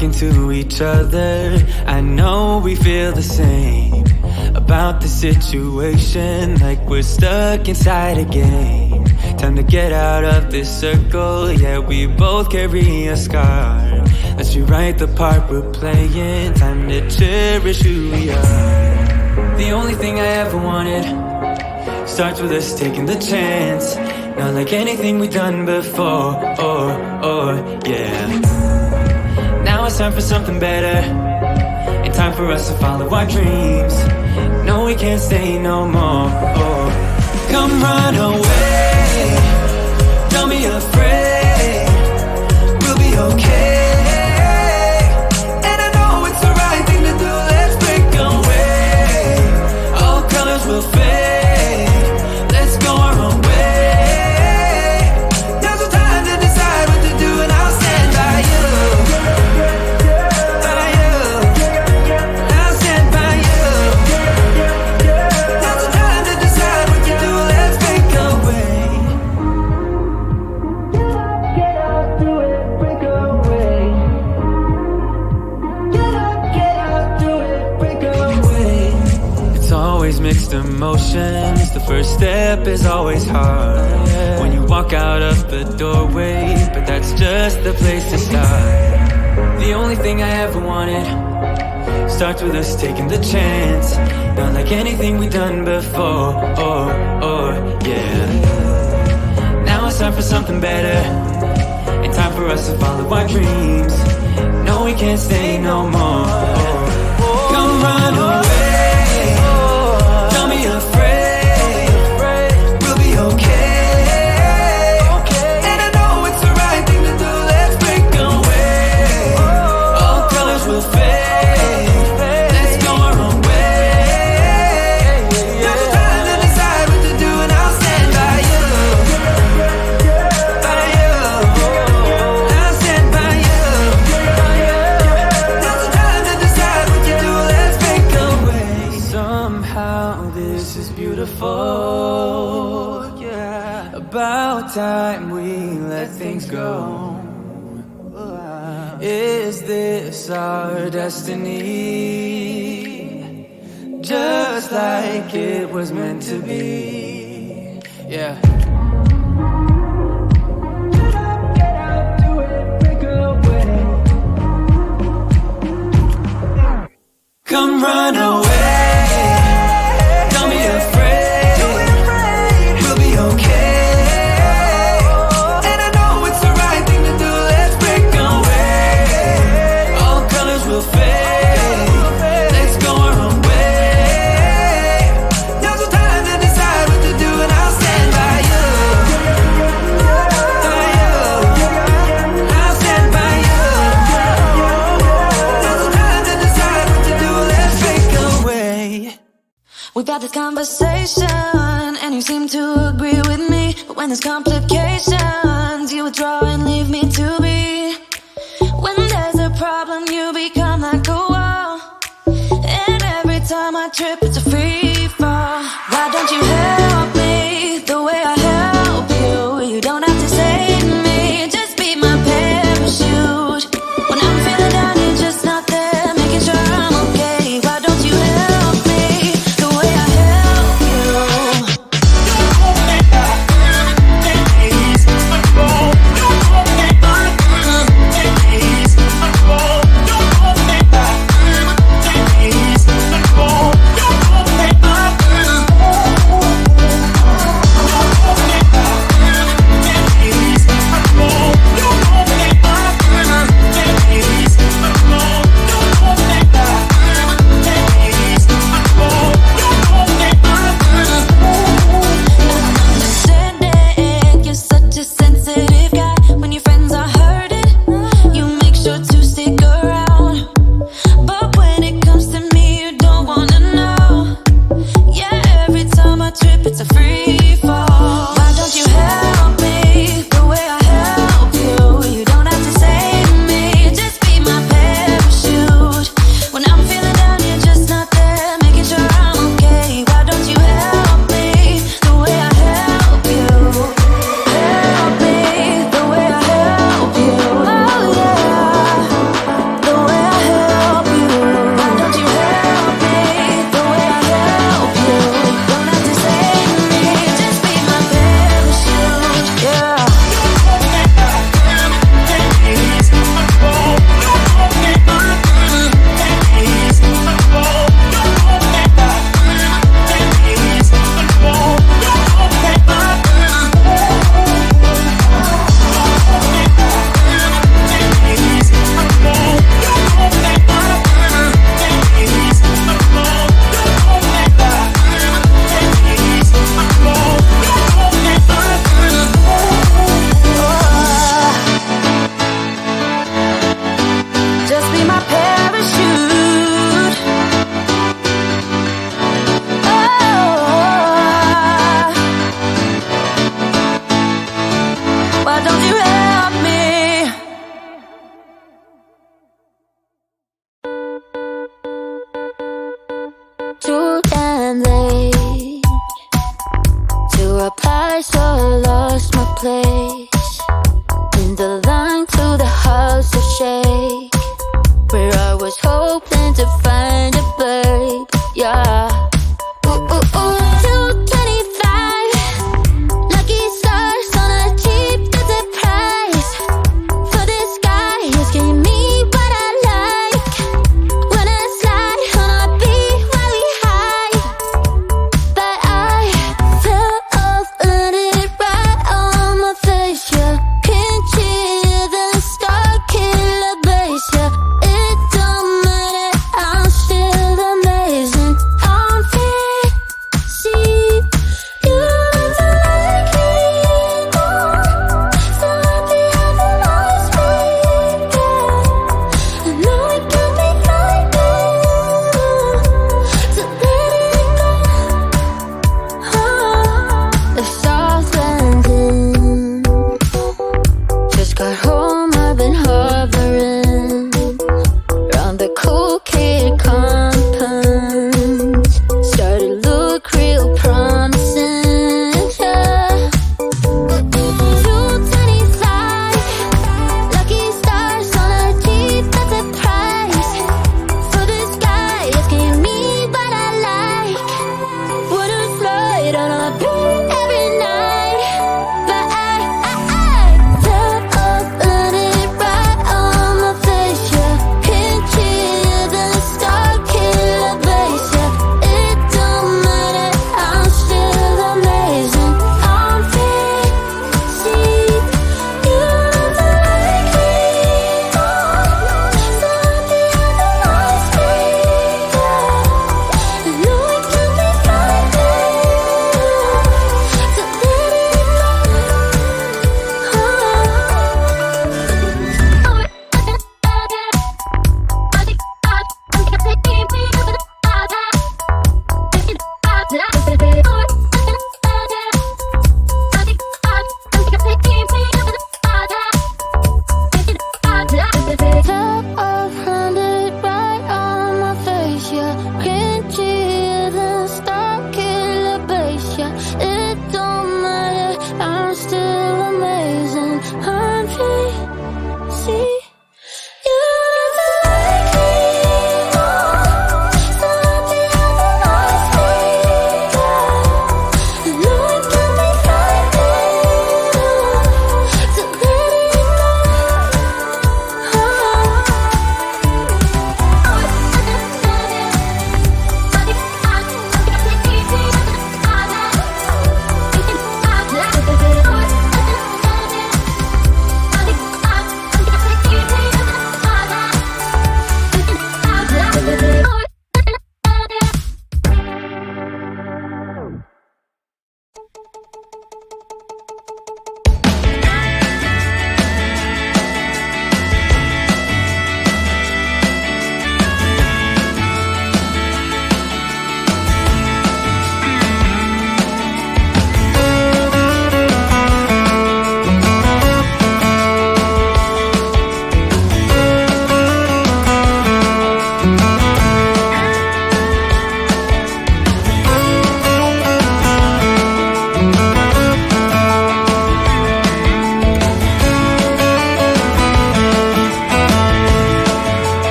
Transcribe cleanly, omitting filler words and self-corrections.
talking to each other. I know we feel the same about the situation, like we're stuck inside a game. Time to get out of this circle, yeah, we both carry a scar. Let's rewrite the part we're playing, time to cherish who we are. The only thing I ever wanted starts with us taking the chance. Not like anything we've done before, yeah. Now it's time for something better, and time for us to follow our dreams. No, we can't stay no more, Come run away, don't be afraid, we'll be okay. And I know it's the right thing to do, let's break away. All colors will fade, let's go our own way. Now's the time to decide what to do, and I'll stand by you. By you, I'll stand by you. Now's the time to decide what to do, let's break away. Get up, do it, break away. Get up, do it, break away. It's always mixed emotions, the first step is always hard. When you walk out of the doorway, but that's just the place to start. The only thing I ever wanted starts with us taking the chance. Not like anything we've done before, yeah. Now it's time for something better, and time for us to follow our dreams. No, we can't stay no more. Come run away, don't be afraid, we'll be okay. And I know it's the right thing to do, let's break away. All colors will fade, let's go our own way. Now's the time to decide what to do, and I'll stand by you. By you, I'll stand by you. Now's the time to decide what to do, let's break away. Somehow this is beautiful, yeah. About time we let things go. Is this our destiny? Just like it was meant to be, yeah. Get out, do it, break away. Come run away, don't be afraid, we'll be okay. And I know it's the right thing to do, let's break away. All colors will fade, let's go our own way. Now's the time to decide what to do, and I'll stand by you. By you, I'll stand by you. Now's the time to decide what to do, let's break away. We've had this conversation, and you seem to agree with me. But when there's complications, you withdraw and leave me to be. When there's a problem, you become like a wall. And every time I trip, it's a free fall. Why don't you help me the way I help you? You don't have to save me, just be my parachute. When I'm feeling down, you're just not there, making sure I'm okay. Why don't you help me the way I help you? too damn late to reply, so I lost my place.